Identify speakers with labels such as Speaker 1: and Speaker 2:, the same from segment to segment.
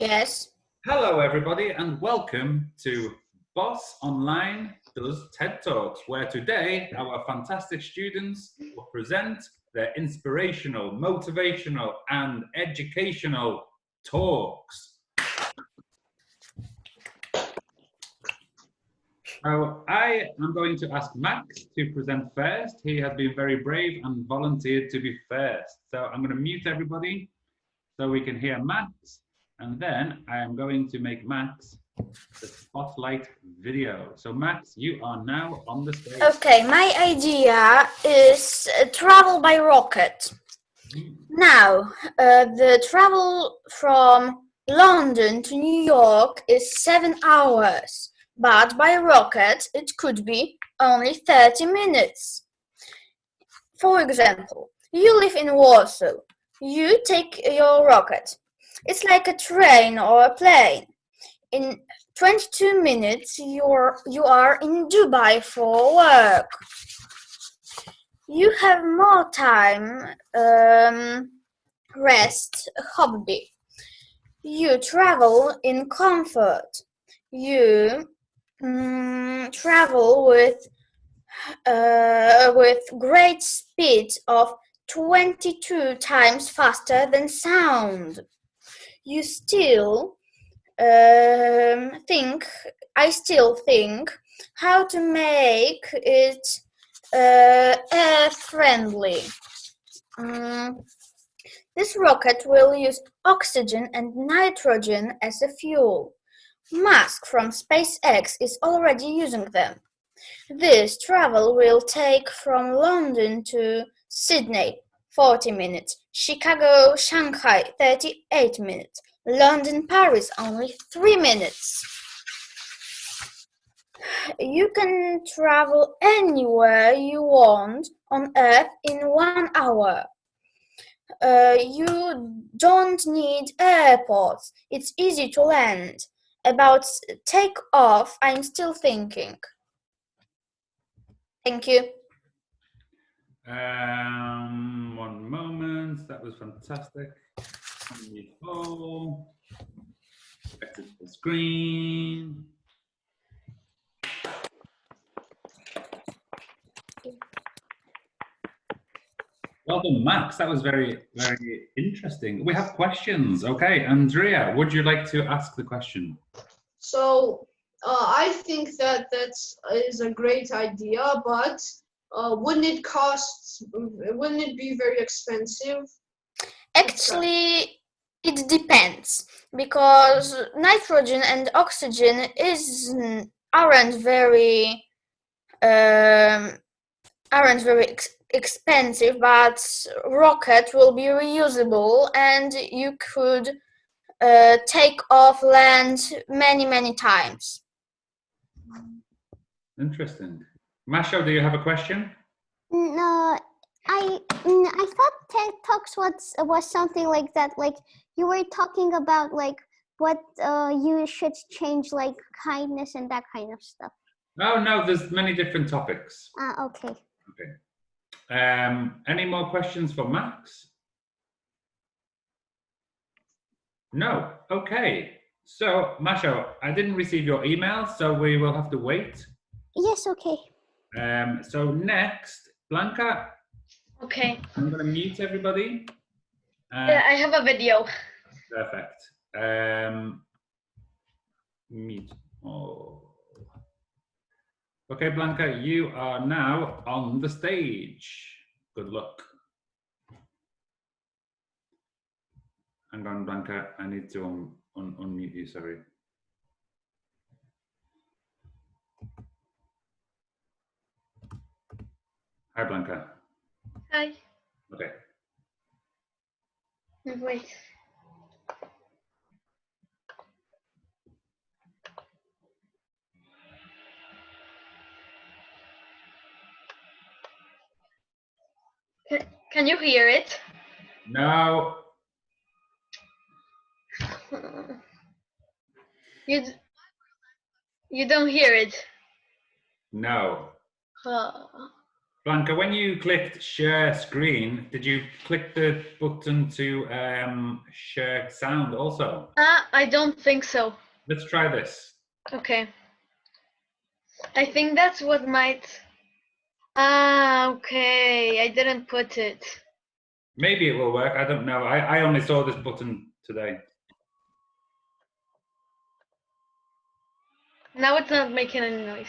Speaker 1: Yes.
Speaker 2: Hello, everybody, and welcome to Boss Online Does TED Talks, where today our fantastic students will present their inspirational, motivational, and educational talks. So I am going to ask Max to present first. He has been very brave and volunteered to be first. So I'm going to mute everybody so we can hear Max, and then I am going to make Max the spotlight video. So Max, you are now on the stage.
Speaker 1: Okay, my idea is travel by rocket. Now, the travel from London to New York is 7 hours, but by rocket it could be only 30 minutes. For example, you live in Warsaw. You take your rocket. It's like a train or a plane. In 22 minutes, you are in Dubai for work. You have more time, rest, hobby. You travel in comfort. You travel with great speed of 22 times faster than sound. You still I still think how to make it air friendly. This rocket will use oxygen and nitrogen as a fuel. Musk from SpaceX is already using them. This travel will take from London to Sydney 40 minutes, Chicago, Shanghai 38 minutes, London, Paris only 3 minutes. You can travel anywhere you want on Earth in 1 hour. You don't need airports. It's easy to land. About takeoff, I'm still thinking. Thank you.
Speaker 2: 1 moment. That was fantastic. Wonderful. Exit the screen. Well done, Max. That was very, very interesting. We have questions. Okay, Andrea, would you like to ask the question?
Speaker 3: So I think that is a great idea, but wouldn't it be very expensive?
Speaker 1: Actually, it depends because nitrogen and oxygen aren't very expensive, but rocket will be reusable and you could take off land many times.
Speaker 2: Interesting. Masha, do you have a question?
Speaker 4: No, I thought TED Talks was something like that. Like you were talking about like what you should change, like kindness and that kind of stuff.
Speaker 2: Oh no, there's many different topics.
Speaker 4: Okay.
Speaker 2: Okay. Any more questions for Max? No. Okay. So, Masha, I didn't receive your email, so we will have to wait.
Speaker 4: Yes. Okay.
Speaker 2: So next, Blanca.
Speaker 5: Okay.
Speaker 2: I'm going to mute everybody.
Speaker 5: Yeah, I have a video.
Speaker 2: Perfect. Mute all. Okay, Blanca, you are now on the stage. Good luck. Hang on, Blanca. I need to unmute you, sorry. Hi, Blanca.
Speaker 5: Hi.
Speaker 2: Okay.
Speaker 5: Wait. Can you hear it?
Speaker 2: No.
Speaker 5: You don't hear it?
Speaker 2: No. Blanca, when you clicked share screen, did you click the button to share sound also?
Speaker 5: I don't think so.
Speaker 2: Let's try this.
Speaker 5: Okay. I think that's what might. Ah, okay. I didn't put it.
Speaker 2: Maybe it will work. I don't know. I only saw this button today.
Speaker 5: Now it's not making any noise.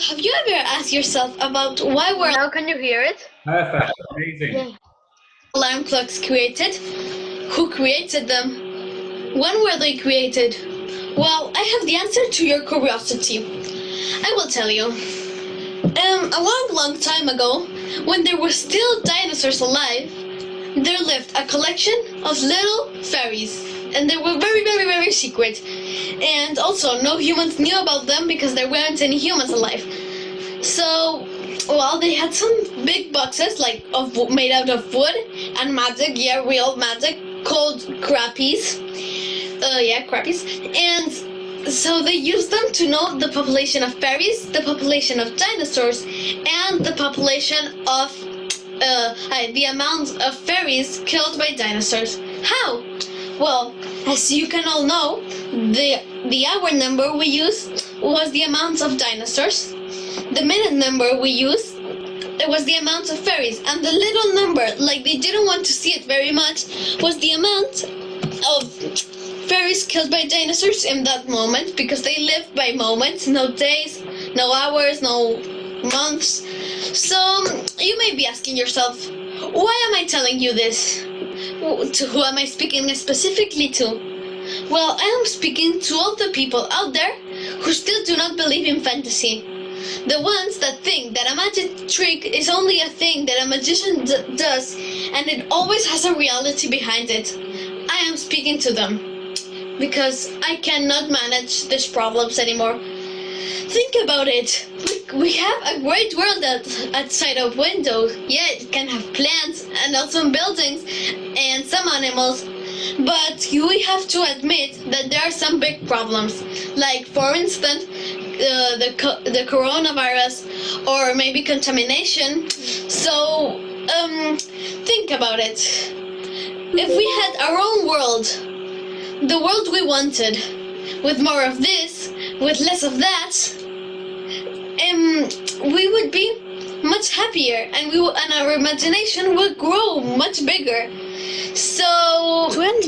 Speaker 6: Have you ever asked yourself about why were
Speaker 5: Now can you hear it?
Speaker 2: Perfect. Amazing.
Speaker 5: Yay.
Speaker 6: alarm clocks created? Who created them? When were they created? Well, I have the answer to your curiosity. I will tell you. A long time ago, when there were still dinosaurs alive, there lived a collection of little fairies. And they were very secret. And also, no humans knew about them because there weren't any humans alive. So, well, they had some big boxes made out of wood and magic, real magic, called crappies. Crappies. And so they used them to know the population of fairies, the population of dinosaurs, and the population of the amount of fairies killed by dinosaurs. How? Well, as you can all know, the hour number we used was the amount of dinosaurs. The minute number we used, it was the amount of fairies. And the little number, like they didn't want to see it very much, was the amount of fairies killed by dinosaurs in that moment, because they lived by moments, no days, no hours, no months. So you may be asking yourself, why am I telling you this? To who am I speaking specifically to? Well, I am speaking to all the people out there who still do not believe in fantasy. The ones that think that a magic trick is only a thing that a magician does and it always has a reality behind it. I am speaking to them because I cannot manage these problems anymore. Think about it. We have a great world outside of windows. Yeah, it can have plants and also buildings and some animals. But we have to admit that there are some big problems. Like, for instance, the coronavirus or maybe contamination. So, think about it. If we had our own world, the world we wanted, with more of this, with less of that, we would be much happier, and our imagination would grow much bigger. So, to end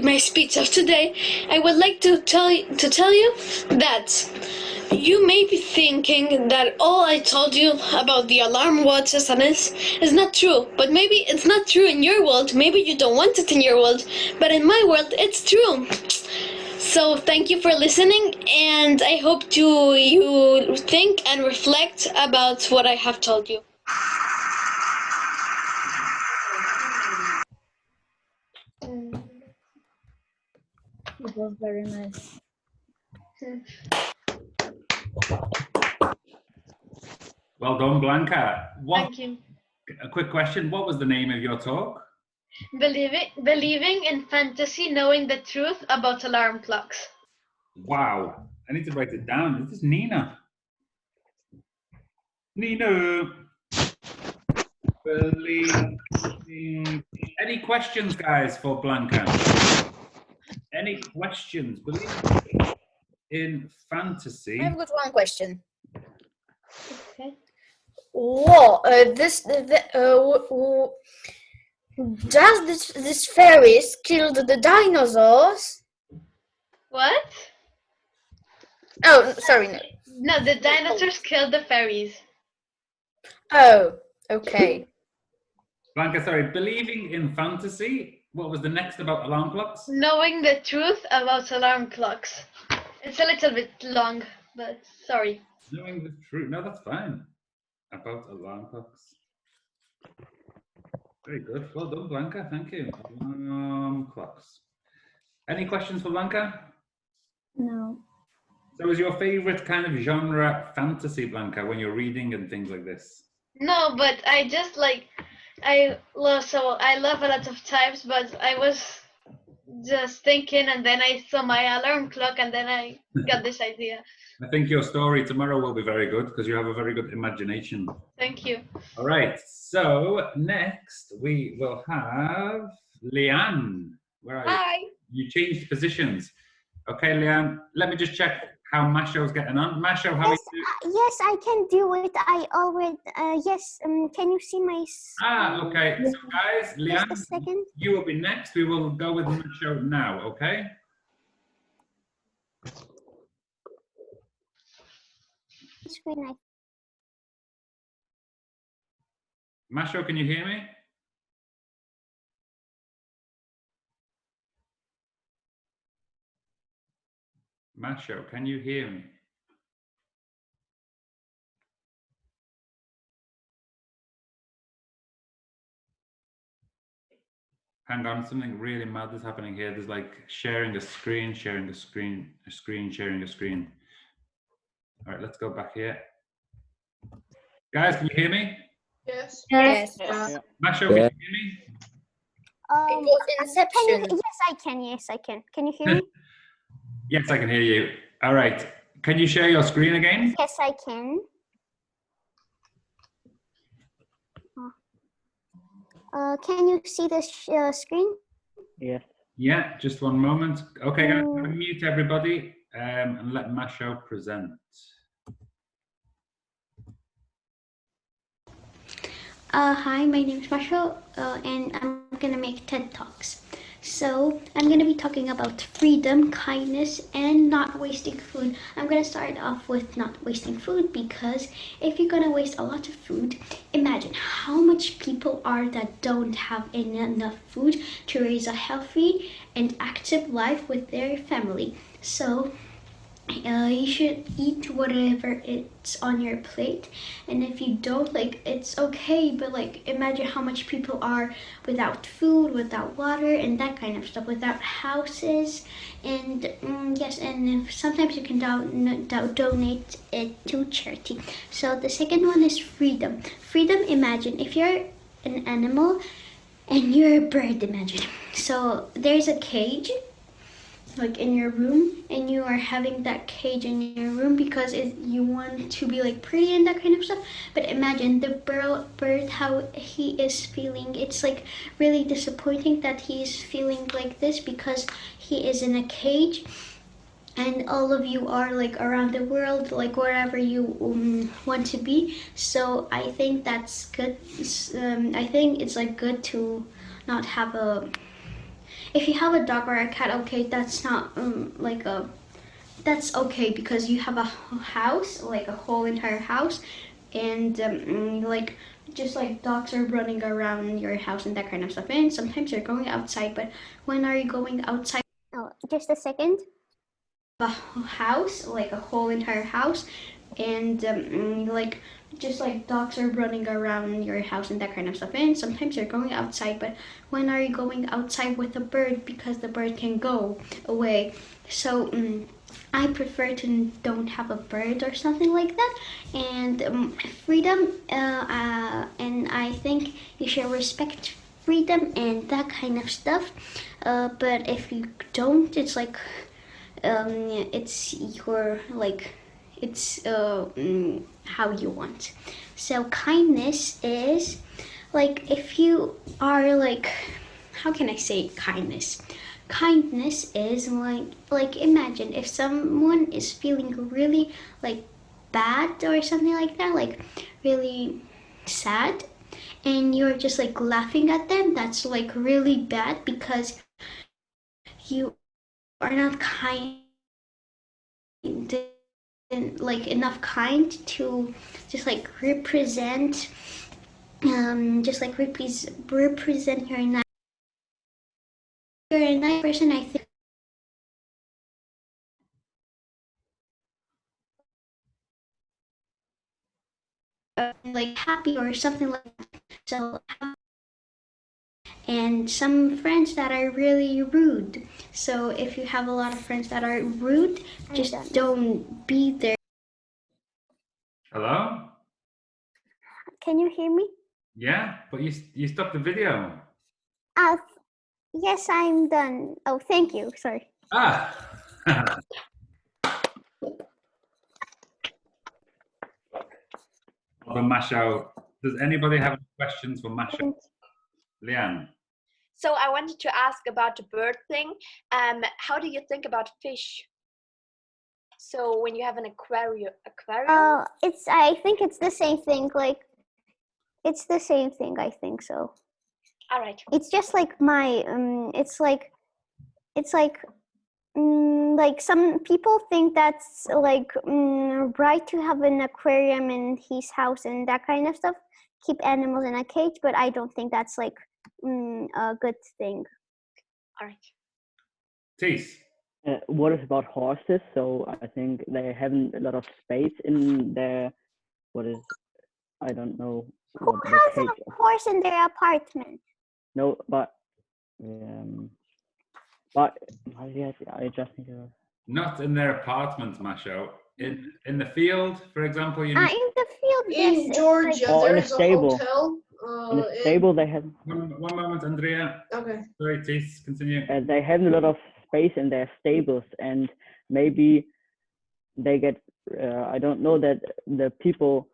Speaker 6: my speech of today, I would like to tell you that you may be thinking that all I told you about the alarm watches and this is not true. But maybe it's not true in your world. Maybe you don't want it in your world. But in my world, it's true. So thank you for listening, and I hope you think and reflect about what I have told you.
Speaker 1: It was very nice.
Speaker 2: Well done, Blanca.
Speaker 5: Thank you.
Speaker 2: A quick question. What was the name of your talk?
Speaker 5: Believing in fantasy, knowing the truth about alarm clocks.
Speaker 2: Wow. I need to write it down. This is Nina. Nina. Any questions, guys, for Blanca? Any questions? Believe in fantasy.
Speaker 1: I've got one question.
Speaker 5: Okay.
Speaker 1: Does this fairies killed the dinosaurs?
Speaker 5: What?
Speaker 1: Oh, sorry. No.
Speaker 5: No, the dinosaurs killed the fairies.
Speaker 1: Oh, okay.
Speaker 2: Blanca, sorry. Believing in fantasy. What was the next about alarm clocks?
Speaker 5: Knowing the truth about alarm clocks. It's a little bit long, but sorry.
Speaker 2: Knowing the truth. No, that's fine. About alarm clocks. Very good. Well done, Blanca. Thank you. Alarm clocks. Any questions for Blanca?
Speaker 1: No.
Speaker 2: So is your favorite kind of genre fantasy, Blanca, when you're reading and things like this?
Speaker 5: No, but I just I love a lot of types, but I was just thinking, and then I saw my alarm clock, and then I got this idea.
Speaker 2: I think your story tomorrow will be very good because you have a very good imagination.
Speaker 5: Thank you.
Speaker 2: All right, so next we will have Leanne. Where are you?
Speaker 7: Hi.
Speaker 2: You changed positions. Okay, Leanne, let me just check how Masho's getting on. Masho, how are
Speaker 4: Yes,
Speaker 2: you?
Speaker 4: yes, I can do it. I already. Yes. Can you see my?
Speaker 2: Okay. So guys,
Speaker 4: Just a
Speaker 2: Leanne,
Speaker 4: second.
Speaker 2: you will be next. We will go with Masho now, okay?
Speaker 4: Screen.
Speaker 2: Masho, can you hear me? Masho, can you hear me? Hang on, something really mad is happening here. There's like sharing a screen, sharing a screen, a screen, sharing a screen. All right, let's go back here. Guys, can you hear me?
Speaker 3: Yes.
Speaker 1: Yes.
Speaker 2: Masho, can you hear me?
Speaker 1: It was Inception.
Speaker 4: Yes, I can. Yes, I can. Can you hear me?
Speaker 2: Yes, I can hear you. All right. Can you share your screen again?
Speaker 4: Yes, I can. Can you see the screen?
Speaker 8: Yes.
Speaker 2: Yeah, just one moment. Okay, guys, I'm going to mute everybody and let Masho present.
Speaker 6: Hi, my name is Marshall, and I'm gonna make TED Talks. So I'm gonna be talking about freedom, kindness, and not wasting food. I'm gonna start off with not wasting food because if you're gonna waste a lot of food, imagine how much people are that don't have enough food to raise a healthy and active life with their family. So you should eat whatever it's on your plate, and if you don't, like, it's okay, but like imagine how much people are without food, without water, and that kind of stuff, without houses. And yes, and if, sometimes you can donate it to charity. So the second one is freedom. Freedom, imagine if you're an animal and you're a bird, imagine. So there's a cage like in your room, and you are having that cage in your room because you want to be like pretty and that kind of stuff. But imagine the bird how he is feeling. It's like really disappointing that he is feeling like this because he is in a cage, and all of you are like around the world, like wherever you want to be. So I think that's good. I think it's like good to not have a, if you have a dog or a cat, okay, that's not that's okay because you have a house, like a whole entire house, and like just like dogs are running around your house and that kind of stuff. And sometimes you're going outside, but when are you going outside?
Speaker 4: Oh, just a second.
Speaker 6: A house, like a whole entire house, and like just like dogs are running around your house and that kind of stuff. And sometimes you're going outside, but when are you going outside with a bird because the bird can go away? So I prefer to don't have a bird or something like that. And freedom, and I think you should respect freedom and that kind of stuff. But if you don't, it's like it's your like it's how you want. So kindness is like if you are like, how can I say kindness? Kindness is like imagine if someone is feeling really like bad or something like that, like really sad, and you're just like laughing at them, that's like really bad because you are not kind, like enough kind to just like represent represent your nice, you're a nice person, I think. Like happy or something like that. So and some friends that are really rude. So if you have a lot of friends that are rude, just don't be there.
Speaker 2: Hello?
Speaker 4: Can you hear me?
Speaker 2: Yeah, but you stopped the video.
Speaker 4: Yes, I'm done. Oh, thank you. Sorry.
Speaker 2: Ah. For Masho. Does anybody have any questions for Masho? Leanne?
Speaker 7: So I wanted to ask about the bird thing. How do you think about fish? So when you have an aquarium,
Speaker 4: I think it's the same thing. Like, it's the same thing. I think so.
Speaker 7: all right.
Speaker 4: It's just like it's like some people think that's like right to have an aquarium in his house and that kind of stuff, keep animals in a cage, but I don't think that's like a good thing.
Speaker 7: All right.
Speaker 2: Tees?
Speaker 8: What is about horses? So I think they haven't a lot of space in their, I don't know.
Speaker 4: Who has a horse in their apartment?
Speaker 8: No, but yes, I just need to.
Speaker 2: Not in their apartment, Masho. In the field, for example, you
Speaker 4: In the field,
Speaker 3: In
Speaker 4: yes.
Speaker 3: Georgia,
Speaker 8: Oh, in a
Speaker 3: there's a
Speaker 8: stable.
Speaker 3: hotel.
Speaker 8: In a stable, they have.
Speaker 2: One moment, Andrea.
Speaker 3: Okay.
Speaker 2: Sorry, Tees, continue.
Speaker 8: They have a lot of space in their stables, and maybe they get. I don't know that the people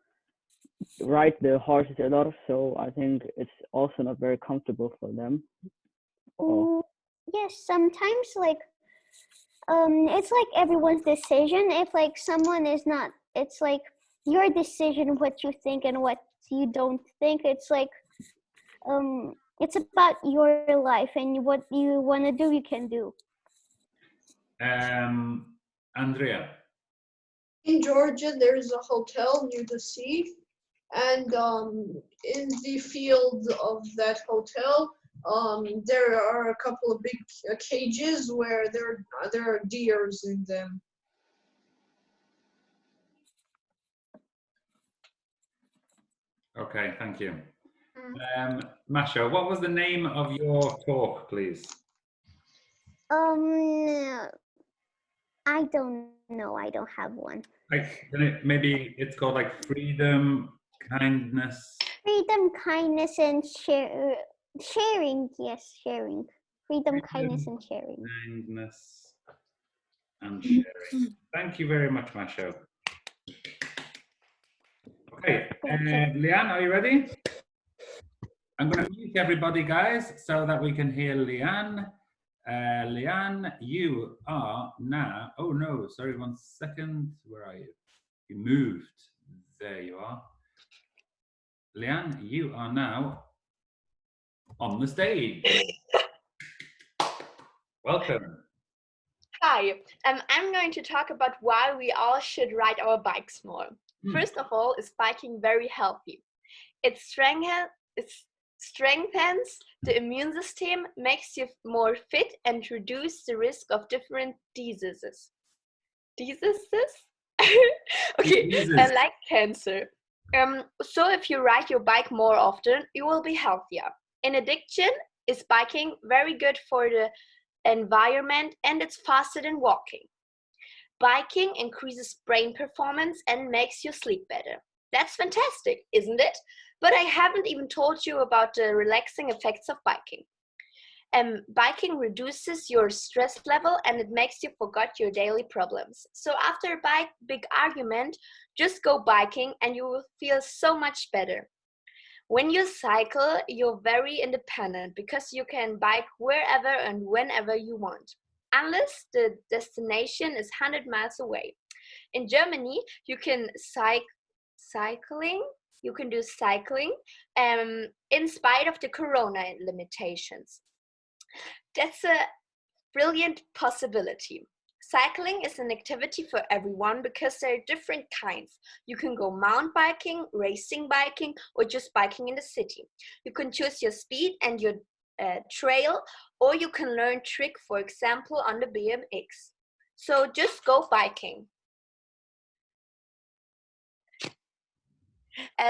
Speaker 8: ride the horses a lot, so I think it's also not very comfortable for them.
Speaker 4: Yes, sometimes like it's like everyone's decision. If like someone is not, it's like your decision what you think and what you don't think. It's like it's about your life and what you want to do, you can do.
Speaker 2: Andrea?
Speaker 3: In Georgia, there's a hotel near the sea, and in the field of that hotel, there are a couple of big cages where there are deers in them.
Speaker 2: Okay, thank you. Masha, what was the name of your talk, please?
Speaker 4: I don't know. I don't have one.
Speaker 2: Like, maybe it's called like freedom, kindness.
Speaker 4: Freedom, kindness, and sharing. Yes, sharing. Freedom, kindness, and sharing.
Speaker 2: Kindness and sharing. Thank you very much, Masha. Okay, Leanne, are you ready? I'm going to mute everybody, guys, so that we can hear Leanne. Leanne, you are now. Oh no, sorry, 1 second. Where are you? You moved. There you are. Leanne, you are now on the stage. Welcome.
Speaker 7: Hi. I'm going to talk about why we all should ride our bikes more. First of all, is biking very healthy? It strengthens the immune system, makes you more fit, and reduce the risk of different diseases. Okay, like cancer. So if you ride your bike more often, you will be healthier. In addition, is biking very good for the environment, and it's faster than walking. Biking increases brain performance and makes you sleep better. That's fantastic, isn't it? But I haven't even told you about the relaxing effects of biking. Biking reduces your stress level and it makes you forget your daily problems. So after a big argument, just go biking and you will feel so much better. When you cycle, you're very independent because you can bike wherever and whenever you want, unless the destination is 100 miles away. In Germany, you can do cycling in spite of the corona limitations. That's a brilliant possibility. Cycling is an activity for everyone because there are different kinds. You can go mountain biking, racing biking, or just biking in the city. You can choose your speed and your trail, or you can learn trick, for example, on the BMX. So just go biking.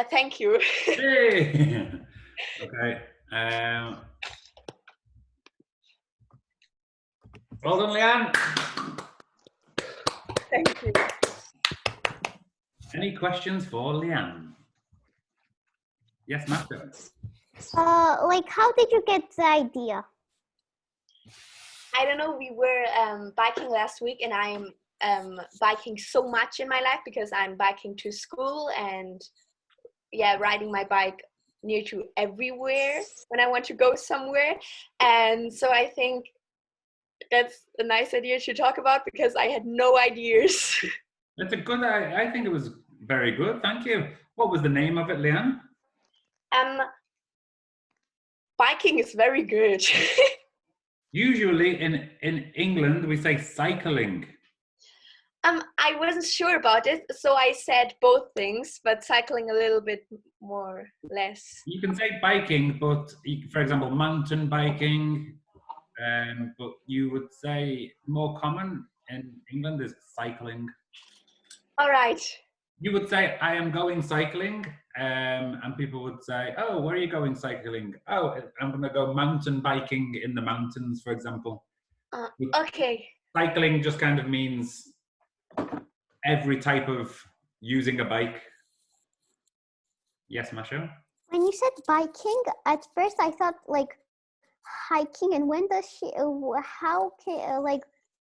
Speaker 7: Thank you.
Speaker 2: Hey. Okay. Well done, Leanne.
Speaker 7: Thank you.
Speaker 2: Any questions for Leanne? Yes, Master.
Speaker 4: Like, how did you get the idea?
Speaker 7: I don't know. We were biking last week, and I'm biking so much in my life because I'm biking to school and riding my bike near to everywhere when I want to go somewhere. And so I think that's a nice idea to talk about because I had no ideas.
Speaker 2: That's a good, I think it was very good. Thank you. What was the name of it, Leanne?
Speaker 7: Biking is very good.
Speaker 2: Usually in England, we say cycling.
Speaker 7: I wasn't sure about it, so I said both things, but cycling a little bit more less.
Speaker 2: You can say biking, but for example, mountain biking, but you would say more common in England is cycling.
Speaker 7: All right.
Speaker 2: You would say, I am going cycling, and people would say, oh, where are you going cycling? Oh, I'm going to go mountain biking in the mountains, for example.
Speaker 7: Okay.
Speaker 2: Cycling just kind of means every type of using a bike. Yes, Masha?
Speaker 4: When you said biking, at first I thought like hiking, and when does she? How can like?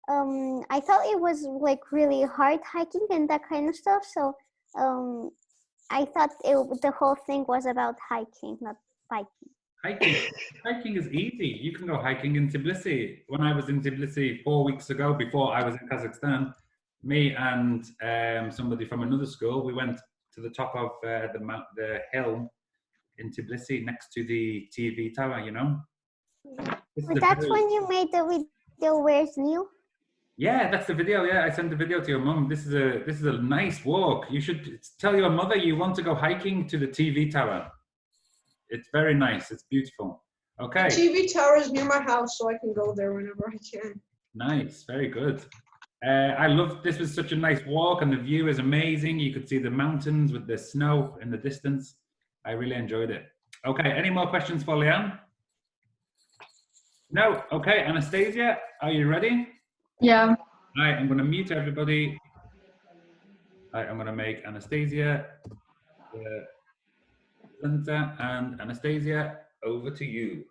Speaker 4: I thought it was like really hard hiking and that kind of stuff. So I thought the whole thing was about hiking, not biking.
Speaker 2: Hiking is easy. You can go hiking in Tbilisi. When I was in Tbilisi 4 weeks ago, before I was in Kazakhstan, me and somebody from another school, we went to the top of the hill in Tbilisi next to the TV tower, you know?
Speaker 4: But that's when you made the video, where's Neil?
Speaker 2: Yeah, that's the video. Yeah, I sent the video to your mum. This is a nice walk. You should tell your mother you want to go hiking to the TV tower. It's very nice. It's beautiful. Okay.
Speaker 3: The TV tower is near my house, so I can go there whenever I can.
Speaker 2: Nice. Very good. I love, this was such a nice walk and the view is amazing. You could see the mountains with the snow in the distance. I really enjoyed it. Okay, any more questions for Leanne? No? Okay, Anastasia, are you ready?
Speaker 9: Yeah.
Speaker 2: All right, I'm going to mute everybody. All right, I'm going to make Anastasia the presenter, and Anastasia, over to you.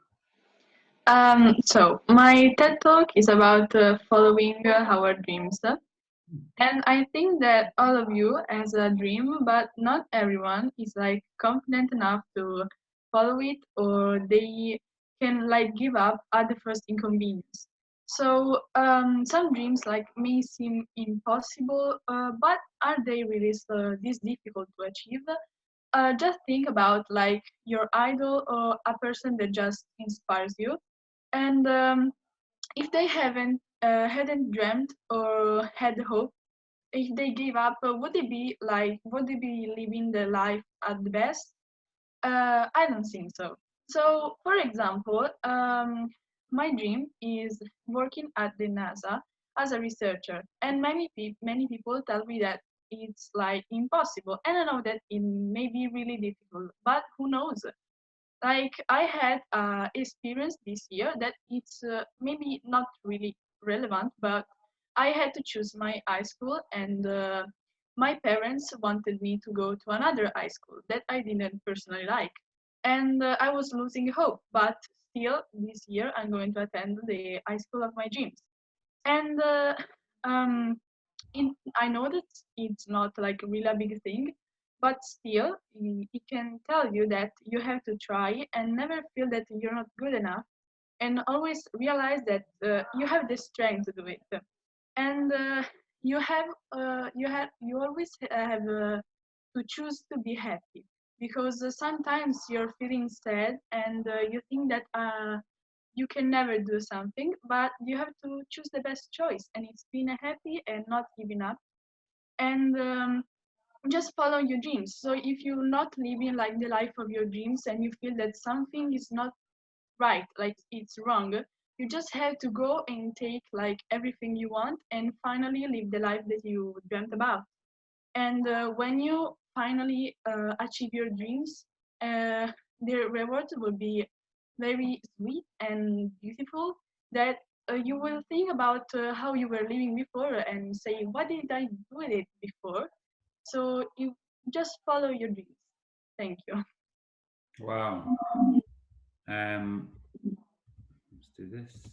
Speaker 9: So my TED Talk is about following our dreams. And I think that all of you has a dream, but not everyone is like confident enough to follow it, or they can like give up at the first inconvenience. So some dreams like may seem impossible, but are they really this difficult to achieve? Just think about like your idol or a person that just inspires you, and if they hadn't dreamt or had hope, if they gave up, would they be living the life at the best? I don't think so. So, for example, my dream is working at the NASA as a researcher, and many people tell me that it's like impossible, and I know that it may be really difficult, but who knows? Like I had experience this year that it's maybe not really relevant, but I had to choose my high school, and my parents wanted me to go to another high school that I didn't personally like, and I was losing hope. But still, this year I'm going to attend the high school of my dreams, and um, I know that it's not like really a big thing, but still, it can tell you that you have to try and never feel that you're not good enough, and always realize that you have the strength to do it, and you always have to choose to be happy, because sometimes you're feeling sad and you think that you can never do something, but you have to choose the best choice, and it's being happy and not giving up, and just follow your dreams. So if you're not living like the life of your dreams and you feel that something is not right, like it's wrong, you just have to go and take like everything you want and finally live the life that you dreamt about. And when you finally achieve your dreams, the reward will be very sweet and beautiful, that you will think about how you were living before and say, what did I do with it before? So you just follow your dreams. Thank you.
Speaker 2: Wow. Let's do this.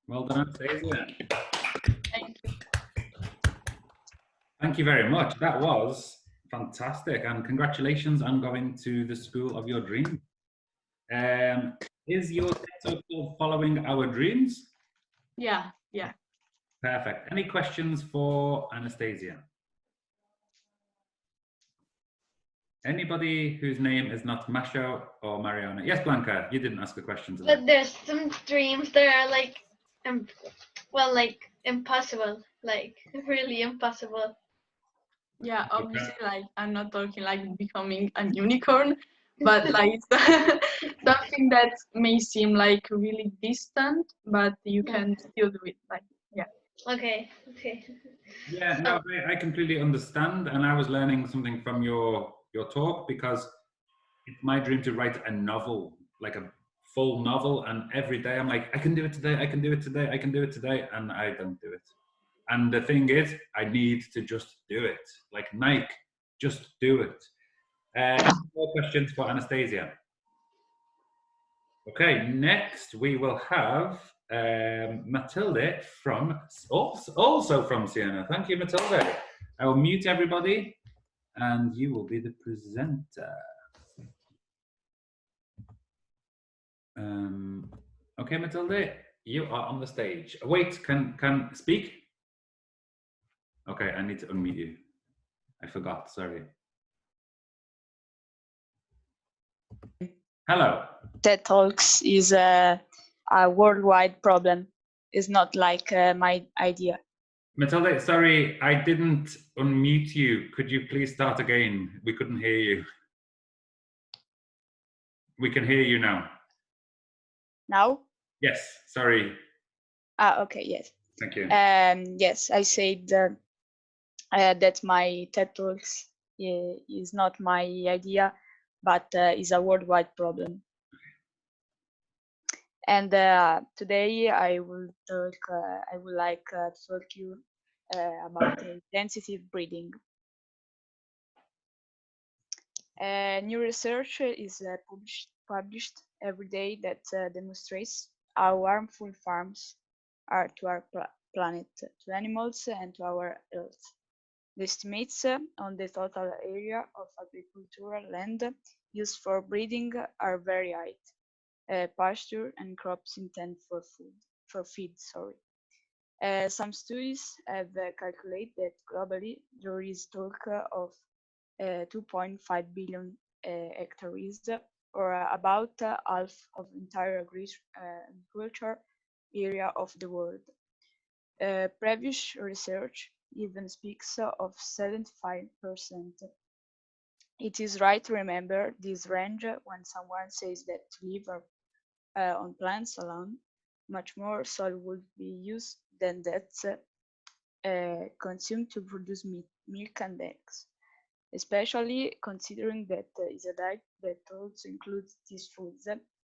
Speaker 2: Well done, Anastasia.
Speaker 9: Thank you.
Speaker 2: Thank you very much. That was Fantastic, and congratulations on going to the school of your dreams. Is your TED Talk following our dreams?
Speaker 9: Yeah, yeah.
Speaker 2: Perfect. Any questions for Anastasia? Anybody whose name is not Masho or Mariana? Yes, Blanca, you didn't ask a question today.
Speaker 5: But there's some dreams that are like, well, like impossible, like really impossible.
Speaker 9: Yeah, obviously, like I'm not talking like becoming a unicorn, but like something that may seem like really distant, but you can still do it. Like, yeah.
Speaker 5: Okay, okay.
Speaker 2: Yeah, no, I completely understand, and I was learning something from your talk because it's my dream to write a novel, like a full novel, and every day I'm like, I can do it today, I can do it today, I can do it today, and I don't do it. And the thing is, I need to just do it. Like Nike, just do it. Any more questions for Anastasia? Okay, next we will have Matilde from, also from Siena. Thank you, Matilde. I will mute everybody and you will be the presenter. Okay, Matilde, you are on the stage. Wait, can speak? Okay, I need to unmute you. I forgot, sorry. Hello.
Speaker 10: TED Talks is a worldwide problem. It's not like my idea.
Speaker 2: Matilde, sorry, I didn't unmute you. Could you please start again? We couldn't hear you. We can hear you now.
Speaker 10: Now?
Speaker 2: Yes, sorry.
Speaker 10: Okay, yes.
Speaker 2: Thank you.
Speaker 10: Yes, I said that my TED Talks is not my idea, but is a worldwide problem. And today I will talk. I would like to talk to you about intensive breeding. New research is published every day that demonstrates how harmful farms are to our planet, to animals, and to our health. The estimates on the total area of agricultural land used for breeding are very high. Pasture and crops intended for feed. Some studies have calculated that globally there is talk of 2.5 billion hectares, or about half of entire agriculture area of the world. Previous research even speaks of 75%. It is right to remember this range when someone says that to live on plants alone, much more soil would be used than that consumed to produce meat, milk and eggs, especially considering that is a diet that also includes these foods.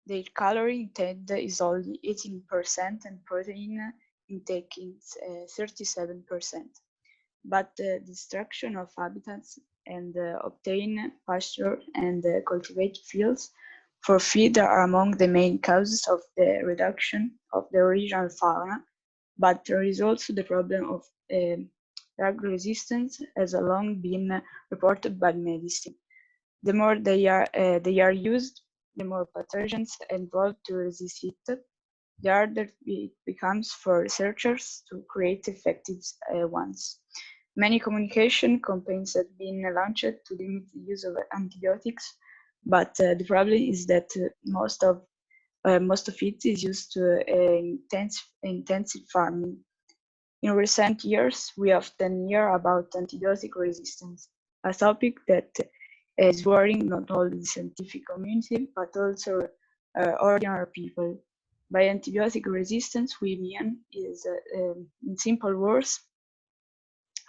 Speaker 10: Their calorie intake is only 18% and protein intake is 37%. But the destruction of habitats and obtain pasture and cultivate fields for feed are among the main causes of the reduction of the regional fauna. But there is also the problem of drug resistance has long been reported by medicine. The more they are used, the more pathogens involved to resist it, the harder it becomes for researchers to create effective ones. Many communication campaigns have been launched to limit the use of antibiotics, but the problem is that most of it is used to intensive farming. In recent years, we often hear about antibiotic resistance, a topic that is worrying not only the scientific community, but also ordinary people. By antibiotic resistance, we mean is, in simple words,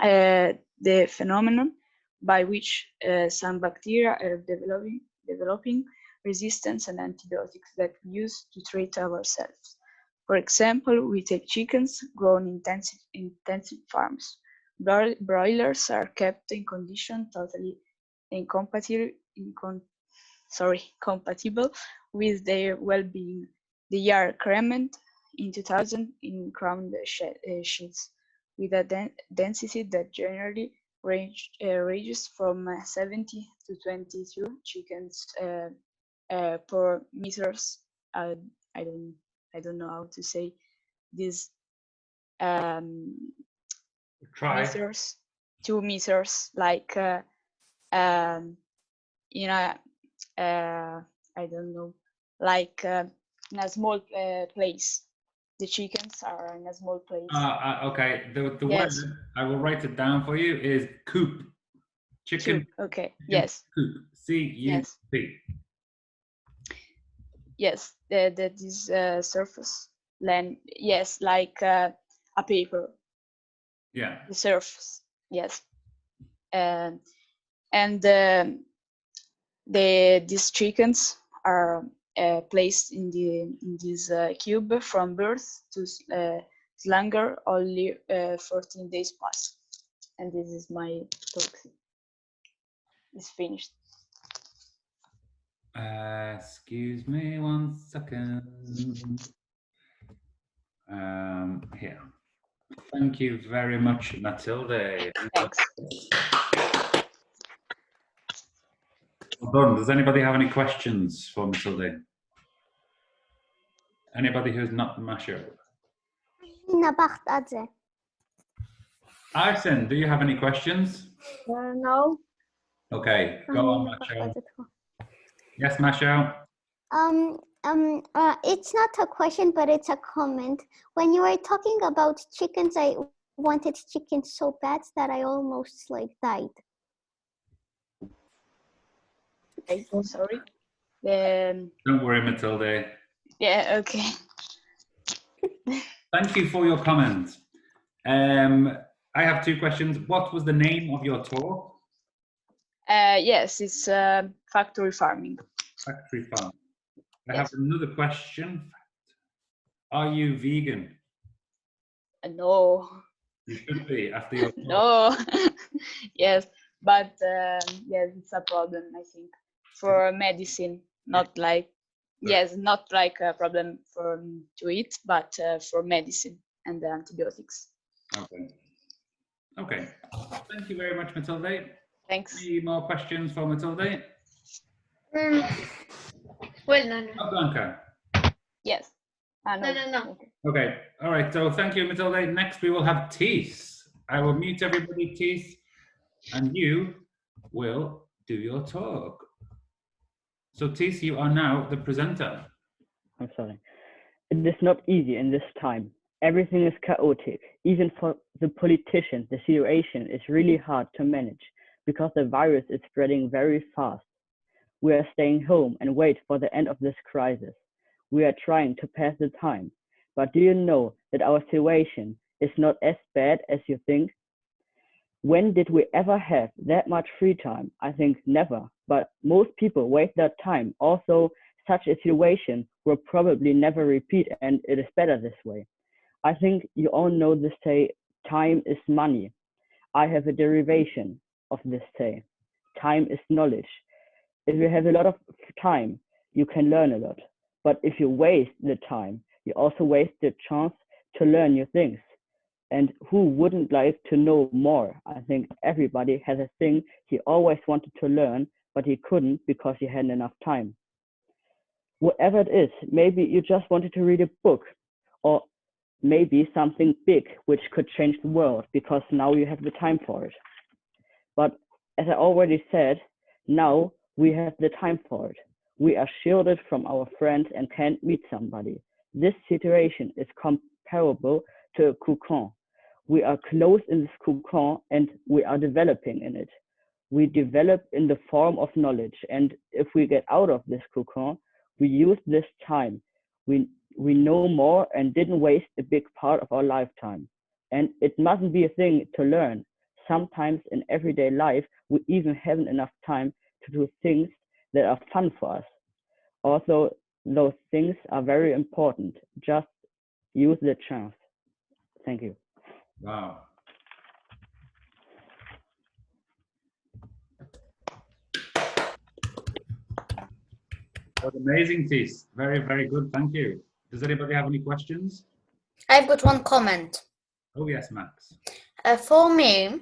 Speaker 10: the phenomenon by which some bacteria are developing resistance and antibiotics that we use to treat ourselves. For example, we take chickens grown in intensive farms. Broilers are kept in condition totally compatible with their well-being. They are crammed in 2,000 in crowned sheds with a density that generally ranges from 70 to 22 chickens per meters. I don't know how to say this.
Speaker 2: Try.
Speaker 10: Meters, 2 meters, like in a I don't know, like in a small place. The chickens are in a small place.
Speaker 2: Okay. The
Speaker 10: Yes.
Speaker 2: word, I will write it down for you, is coop. Chicken.
Speaker 10: Coop. Okay.
Speaker 2: Chicken
Speaker 10: Yes.
Speaker 2: Coop. C-U-P.
Speaker 10: Yes. That is surface land. Yes, like a paper.
Speaker 2: Yeah.
Speaker 10: The surface. Yes. And these chickens are placed in this cube from birth to slaughter only 14 days past. And this is my talk. It's finished.
Speaker 2: Excuse me 1 second. Here. Thank you very much, Matilde.
Speaker 10: Thanks.
Speaker 2: Well done. Does anybody have any questions for Matilde? Anybody who's not Masho? Arsen, do you have any questions?
Speaker 4: No.
Speaker 2: Okay, go on, Masho. Yes, Masho?
Speaker 4: It's not a question, but it's a comment. When you were talking about chickens, I wanted chicken so bad that I almost died.
Speaker 10: Sorry.
Speaker 2: Don't worry, Matilde.
Speaker 10: Yeah, okay.
Speaker 2: Thank you for your comment. I have 2 questions. What was the name of your talk?
Speaker 10: Yes, it's factory farming.
Speaker 2: Factory farm. I
Speaker 10: Yes.
Speaker 2: have another question. Are you vegan?
Speaker 10: No.
Speaker 2: You should be after your talk.
Speaker 10: No. Yes, but yes, it's a problem, I think, for medicine. Not like, yes, not like a problem for to eat, but for medicine and the antibiotics.
Speaker 2: Okay. Okay. Thank you very much, Matilde.
Speaker 10: Thanks.
Speaker 2: Any more questions for Matilde?
Speaker 5: Well, no.
Speaker 2: Oh, Blanca.
Speaker 10: Yes.
Speaker 5: No.
Speaker 2: Okay. All right. So thank you, Matilde. Next, we will have Tees. I will mute everybody, Tees, and you will do your talk. So Tees, you are now the presenter.
Speaker 8: I'm sorry. It is not easy in this time. Everything is chaotic. Even for the politicians, the situation is really hard to manage because the virus is spreading very fast. We are staying home and wait for the end of this crisis. We are trying to pass the time. But do you know that our situation is not as bad as you think? When did we ever have that much free time? I think never. But most people waste their time. Also, such a situation will probably never repeat, and it is better this way. I think you all know this say, time is money. I have a derivation of this say. Time is knowledge. If you have a lot of time, you can learn a lot. But if you waste the time, you also waste the chance to learn new things. And who wouldn't like to know more? I think everybody has a thing he always wanted to learn, but he couldn't because he hadn't enough time. Whatever it is, maybe you just wanted to read a book, or maybe something big which could change the world because now you have the time for it. But as I already said, now we have the time for it. We are shielded from our friends and can't meet somebody. This situation is comparable to a cocoon. We are closed in this cocoon and we are developing in it. We develop in the form of knowledge, and if we get out of this cocoon, we use this time. We know more and didn't waste a big part of our lifetime. And it mustn't be a thing to learn. Sometimes in everyday life, we even haven't enough time to do things that are fun for us. Also, those things are very important. Just use the chance. Thank you.
Speaker 2: Wow. That was amazing, Tees. Very, very good. Thank you. Does anybody have any questions?
Speaker 1: I've got one comment.
Speaker 2: Oh, yes, Max.
Speaker 1: For me,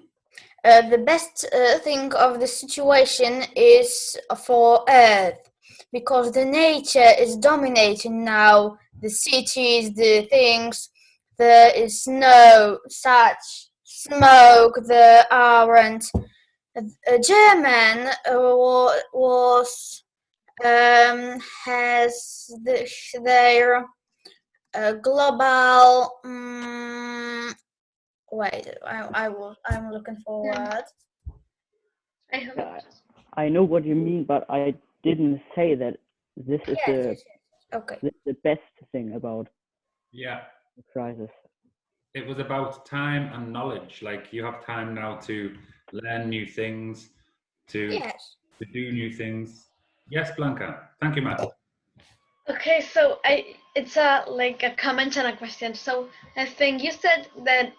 Speaker 1: the best thing of the situation is for Earth, because the nature is dominating now. The cities, the things, there is no such smoke. There aren't. German was has their global. Wait, I'm looking forward.
Speaker 5: I have
Speaker 8: Yeah, I know what you mean, but I didn't say that this is
Speaker 1: Yes. Okay.
Speaker 8: the best thing about
Speaker 2: Yeah,
Speaker 8: the crisis.
Speaker 2: it was about time and knowledge. Like you have time now to learn new things, to
Speaker 1: Yes.
Speaker 2: do new things. Yes, Blanca. Thank you, Matt.
Speaker 5: Okay, so it's a like a comment and a question. So I think you said that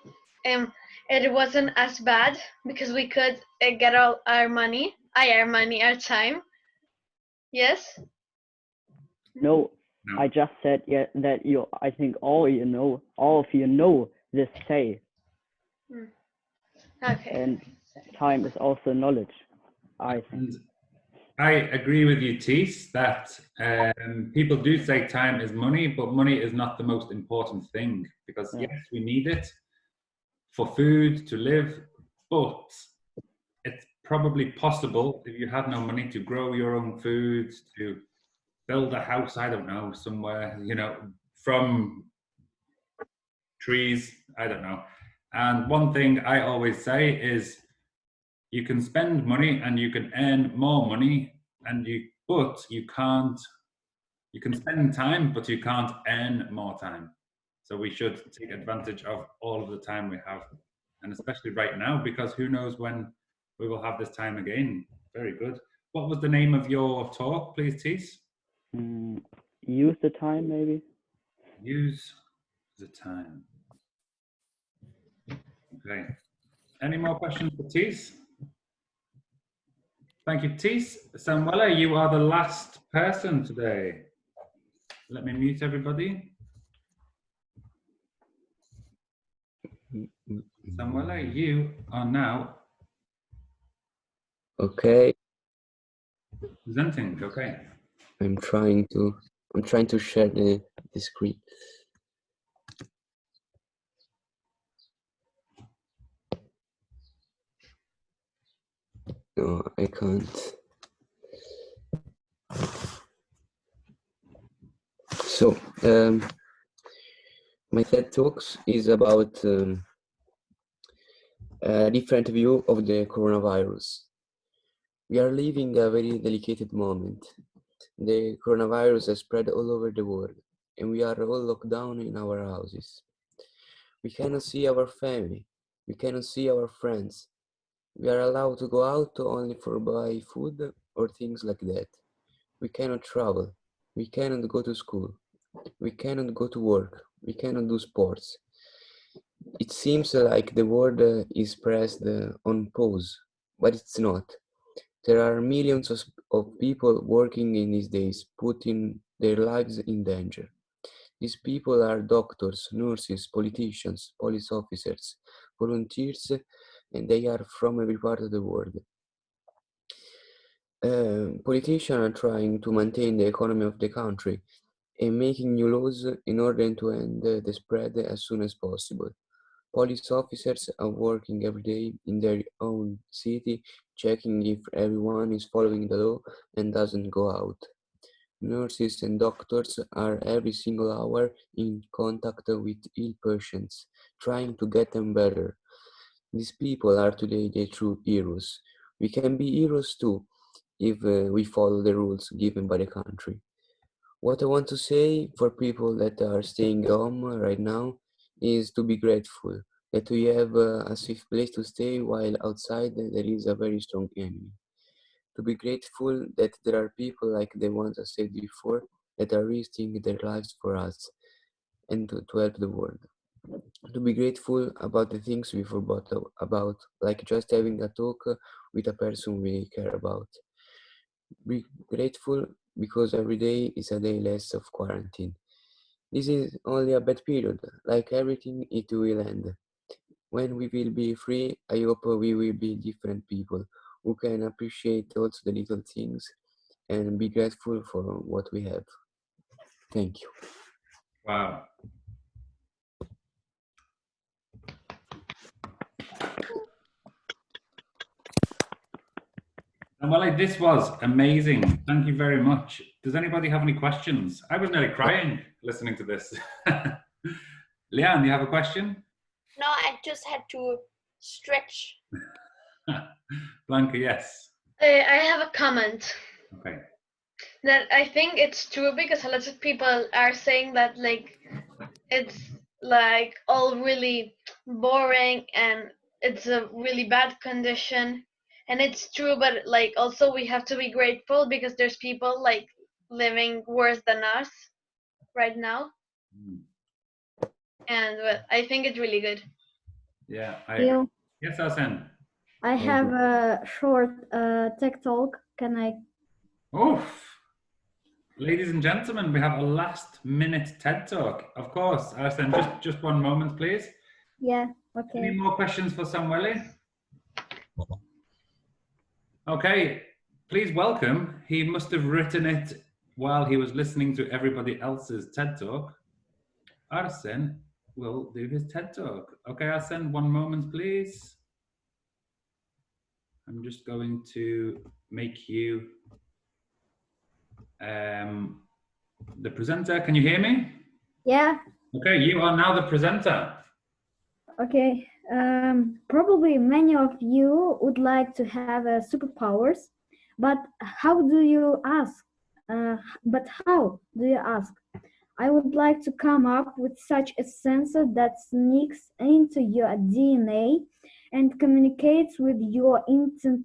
Speaker 5: it wasn't as bad because we could get all our money, our time. Yes.
Speaker 8: No,
Speaker 2: No.
Speaker 8: I just said that you. I think all of you know this say,
Speaker 5: Okay.
Speaker 8: and time is also knowledge. I think.
Speaker 2: And I agree with you, Tees, that people do say time is money, but money is not the most important thing because
Speaker 8: Yeah.
Speaker 2: yes, we need it for food to live, but it's probably possible if you have no money to grow your own food, to build a house, I don't know, somewhere, from trees, I don't know. And one thing I always say is you can spend money and you can earn more money but you can't. You can spend time, but you can't earn more time. So we should take advantage of all of the time we have, and especially right now, because who knows when we will have this time again. Very good. What was the name of your talk, please, Tees?
Speaker 8: Use the time, maybe.
Speaker 2: Use the time. Okay. Any more questions for Tees? Thank you, Tees. Samuela, you are the last person today. Let me mute everybody. Samuela, you are now
Speaker 11: Okay.
Speaker 2: presenting. Okay.
Speaker 11: I'm trying to share the screen. No, I can't. So, my TED Talks is about a different view of the coronavirus. We are living a very delicate moment. The coronavirus has spread all over the world, and we are all locked down in our houses. We cannot see our family. We cannot see our friends. We are allowed to go out only for buy food or things like that. We cannot travel. We cannot go to school. We cannot go to work. We cannot do sports. It seems like the world is pressed on pause, but it's not. There are millions of people working in these days, putting their lives in danger. These people are doctors, nurses, politicians, police officers, volunteers, and they are from every part of the world. Politicians are trying to maintain the economy of the country and making new laws in order to end the spread as soon as possible. Police officers are working every day in their own city, checking if everyone is following the law and doesn't go out. Nurses and doctors are every single hour in contact with ill patients, trying to get them better. These people are today the true heroes. We can be heroes too if we follow the rules given by the country. What I want to say for people that are staying home right now is to be grateful that we have a safe place to stay while outside there is a very strong enemy. To be grateful that there are people like the ones I said before that are risking their lives for us and to help the world. To be grateful about the things we forgot about, like just having a talk with a person we care about. Be grateful because every day is a day less of quarantine. This is only a bad period. Like everything, it will end. When we will be free, I hope we will be different people who can appreciate also the little things and be grateful for what we have. Thank you.
Speaker 2: Wow. And well, this was amazing. Thank you very much. Does anybody have any questions? I was nearly crying listening to this. Leanne, you have a question?
Speaker 7: No, I just had to stretch.
Speaker 2: Blanca, yes.
Speaker 5: I have a comment.
Speaker 2: Okay.
Speaker 5: That I think it's true because a lot of people are saying that like it's like all really boring and it's a really bad condition, and it's true, but like also we have to be grateful because there's people like living worse than us right now, and I think it's really good.
Speaker 2: Yeah,
Speaker 12: You.
Speaker 2: Yes, Asen.
Speaker 12: I have a short tech talk. Can I?
Speaker 2: Oof. Ladies and gentlemen, we have a last-minute TED Talk. Of course, Asen, just one moment, please.
Speaker 12: Yeah, okay.
Speaker 2: Any more questions for Samuele? Okay, please welcome. He must have written it while he was listening to everybody else's TED Talk. Arsene will do his TED Talk. Okay, Arsene, one moment, please. I'm just going to make you the presenter. Can you hear me?
Speaker 12: Yeah.
Speaker 2: Okay, you are now the presenter.
Speaker 12: Okay. Probably many of you would like to have superpowers, but how do you ask? But how do you ask? I would like to come up with such a sensor that sneaks into your DNA and communicates with your internal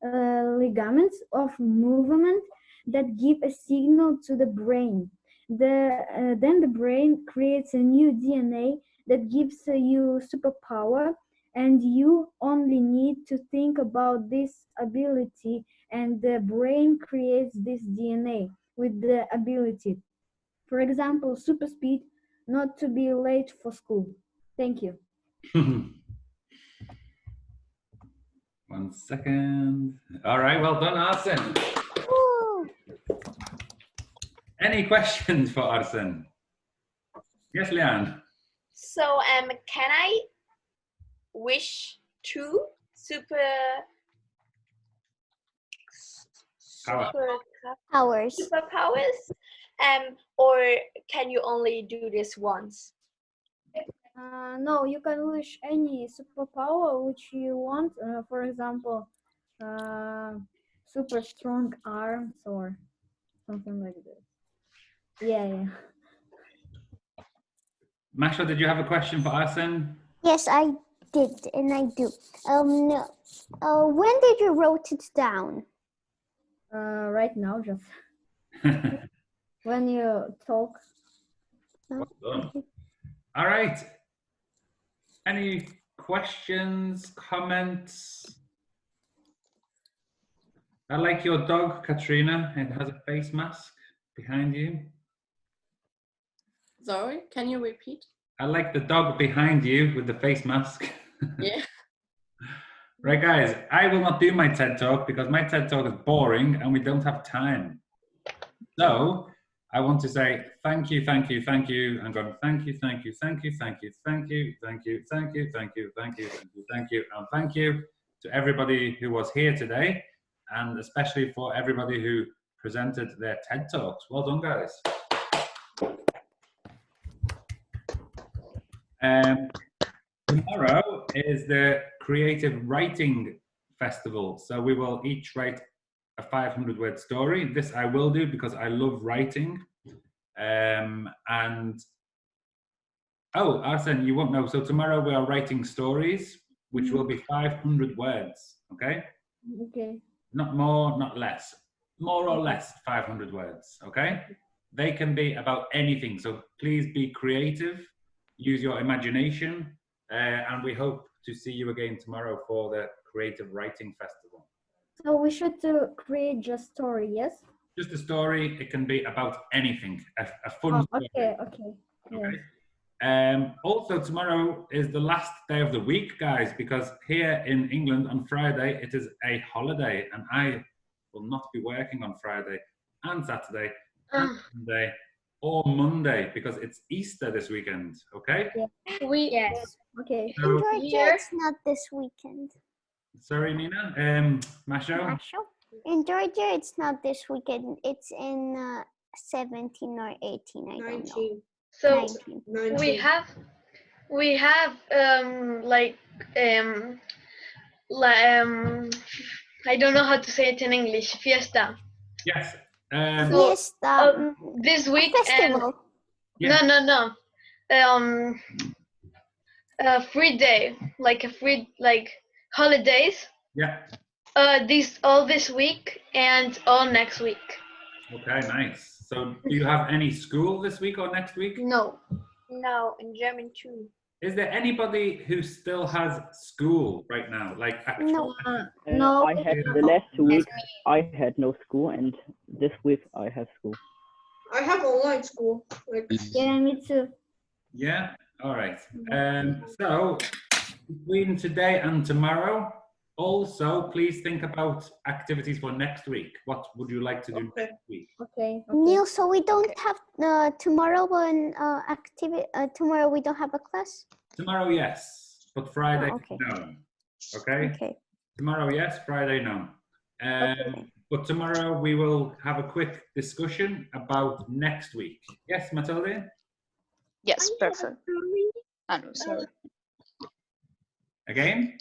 Speaker 12: ligaments of movement that give a signal to the brain. Then the brain creates a new DNA that gives you superpower, and you only need to think about this ability, and the brain creates this DNA with the ability. For example, super speed, not to be late for school. Thank you.
Speaker 2: 1 second. All right, well done, Arsene. Any questions for Arsene? Yes, Leanne.
Speaker 7: So, can I wish two
Speaker 4: Powers.
Speaker 7: superpowers? Or can you only do this once?
Speaker 12: No, you can wish any superpower which you want. For example, super strong arms or something like that. Yeah.
Speaker 2: Masha, did you have a question for Arsene?
Speaker 4: Yes, I did, and I do. When did you wrote it down?
Speaker 12: Right now, just when you talk.
Speaker 2: Well done. All right. Any questions, comments? I like your dog, Katrina. It has a face mask behind you.
Speaker 6: Sorry, can you repeat?
Speaker 2: I like the dog behind you with the face mask.
Speaker 6: Yeah.
Speaker 2: Right, guys, I will not do my TED Talk because my TED Talk is boring and we don't have time. So I want to say thank you, thank you, thank you. I'm going thank you, thank you, thank you, thank you, thank you, thank you, thank you, thank you, thank you, thank you, thank you, and thank you to everybody who was here today, and especially for everybody who presented their TED Talks. Well done, guys. Tomorrow is the Creative Writing Festival. So we will each write a 500-word story. This I will do because I love writing. Oh, Arsene, you won't know. So tomorrow we are writing stories, which will be 500 words, okay?
Speaker 12: Okay.
Speaker 2: Not more, not less. More or less 500 words, okay? They can be about anything. So please be creative, use your imagination, and we hope to see you again tomorrow for the Creative Writing Festival.
Speaker 12: So we should create just story, yes?
Speaker 2: Just a story. It can be about anything. A fun story.
Speaker 12: Okay.
Speaker 2: Okay. Also, tomorrow is the last day of the week, guys, because here in England on Friday, it is a holiday, and I will not be working on Friday and Saturday and Sunday or Monday because it's Easter this weekend, okay?
Speaker 12: Yes. Okay.
Speaker 2: So,
Speaker 4: In Georgia,
Speaker 5: here-
Speaker 4: it's not this weekend.
Speaker 2: sorry, Nina. Masho?
Speaker 4: Masho? In Georgia, it's not this weekend. It's in 17 or 18. I don't know.
Speaker 3: 19.
Speaker 5: So
Speaker 4: 19.
Speaker 3: 19.
Speaker 5: we have I don't know how to say it in English. Fiesta.
Speaker 2: Yes.
Speaker 4: Fiesta.
Speaker 5: This week
Speaker 4: festival.
Speaker 2: Yeah.
Speaker 5: No. A free day, like a free holidays.
Speaker 2: Yeah.
Speaker 5: All this week and all next week.
Speaker 2: Okay, nice. So, do you have any school this week or next week?
Speaker 5: No.
Speaker 7: No, in German too.
Speaker 2: Is there anybody who still has school right now? Like actual?
Speaker 12: No.
Speaker 8: I had the last 2 weeks. I had no school, and this week I have school.
Speaker 3: I have online school. Like,
Speaker 12: Yeah, me too.
Speaker 2: Yeah. All right. So between today and tomorrow, also please think about activities for next week. What would you like to do next week?
Speaker 12: Okay.
Speaker 4: Neil, so we don't have tomorrow an activity. Tomorrow we don't have a class.
Speaker 2: Tomorrow, yes, but Friday,
Speaker 4: Oh, okay.
Speaker 2: no. Okay.
Speaker 4: Okay.
Speaker 2: Tomorrow, yes. Friday, no. But tomorrow we will have a quick discussion about next week. Yes, Matilda?
Speaker 10: Yes, perfect. Ah, no, sorry.
Speaker 2: Again?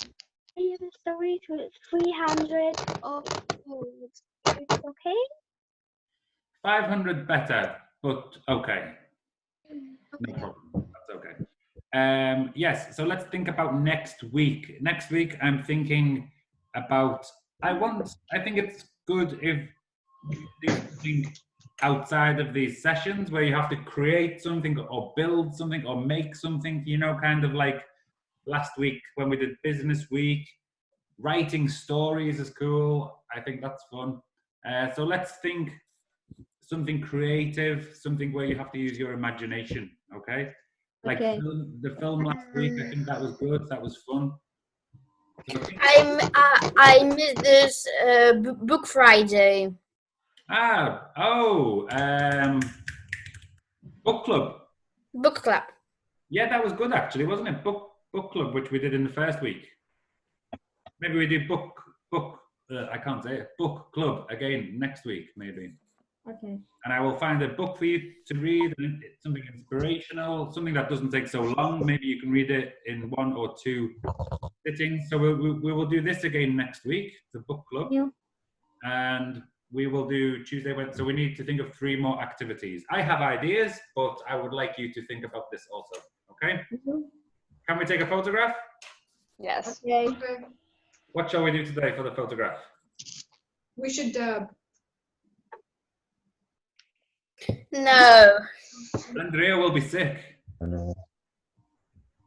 Speaker 13: I have a story to 300 of words. It's okay?
Speaker 2: 500 better, but okay. No problem. That's okay. Yes, so let's think about next week. Next week, I'm thinking about, I think it's good if you do something outside of these sessions where you have to create something or build something or make something, you know, kind of like last week when we did business week. Writing stories is cool. I think that's fun. So let's think something creative, something where you have to use your imagination, okay? Like
Speaker 12: Okay.
Speaker 2: the film last week, I think that was good, that was fun. So
Speaker 1: I missed this book Friday.
Speaker 2: Book club.
Speaker 1: Book club.
Speaker 2: Yeah, that was good actually, wasn't it? Book club, which we did in the first week. Maybe we do I can't say it, book club again next week, maybe.
Speaker 12: Okay.
Speaker 2: And I will find a book for you to read, something inspirational, something that doesn't take so long. Maybe you can read it in 1 or 2 sittings. So we will do this again next week, the book club.
Speaker 12: Yeah.
Speaker 2: And we will do Tuesday, Wednesday. So we need to think of 3 more activities. I have ideas, but I would like you to think about this also, okay? Can we take a photograph?
Speaker 7: Yes.
Speaker 12: Okay.
Speaker 2: What shall we do today for the photograph?
Speaker 3: we should dab.
Speaker 1: No.
Speaker 2: Andrea will be sick.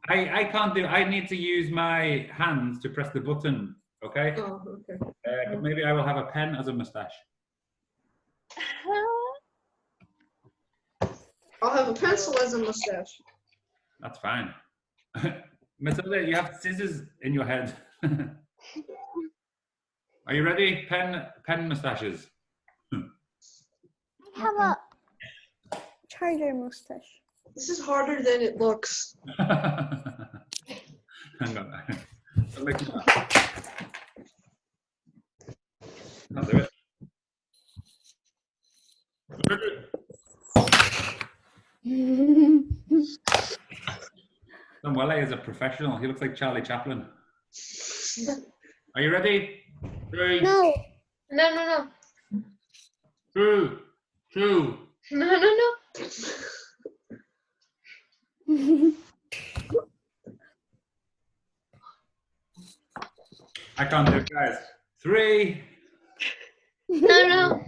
Speaker 2: I can't do, I need to use my hands to press the button, okay?
Speaker 3: Oh, okay.
Speaker 2: But maybe I will have a pen as a mustache.
Speaker 3: I'll have a pencil as a mustache.
Speaker 2: That's fine. Matilda, you have scissors in your head. Are you ready? Pen mustaches.
Speaker 4: I have a charger mustache.
Speaker 3: This is harder than it looks.
Speaker 2: Hang on. I'll make it up. I'll do it. Samuele is a professional. He looks like Charlie Chaplin. Are you ready? 3,
Speaker 4: No.
Speaker 5: No.
Speaker 2: 2, 2.
Speaker 5: No.
Speaker 2: I can't do it, guys. 3.
Speaker 5: No.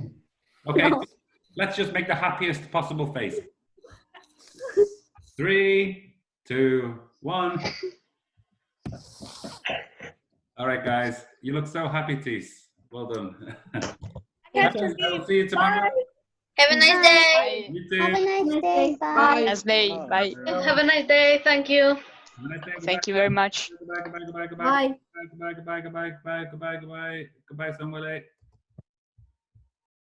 Speaker 2: Okay,
Speaker 4: No.
Speaker 2: let's just make the happiest possible face. 3, 2, 1. All right, guys. You look so happy, Tees. Well done.
Speaker 7: I have to
Speaker 2: I'll
Speaker 7: leave.
Speaker 2: see you tomorrow.
Speaker 7: Bye.
Speaker 1: Have a nice day.
Speaker 2: You too.
Speaker 4: Have a nice day. Bye.
Speaker 3: Bye.
Speaker 10: Nice day. Bye.
Speaker 5: Have a nice day. Thank you.
Speaker 2: Have a nice day.
Speaker 10: Thank you very much.
Speaker 2: Goodbye, goodbye, goodbye, goodbye.
Speaker 12: Bye.
Speaker 2: Goodbye, goodbye, goodbye, goodbye, goodbye, goodbye, goodbye, Samuel.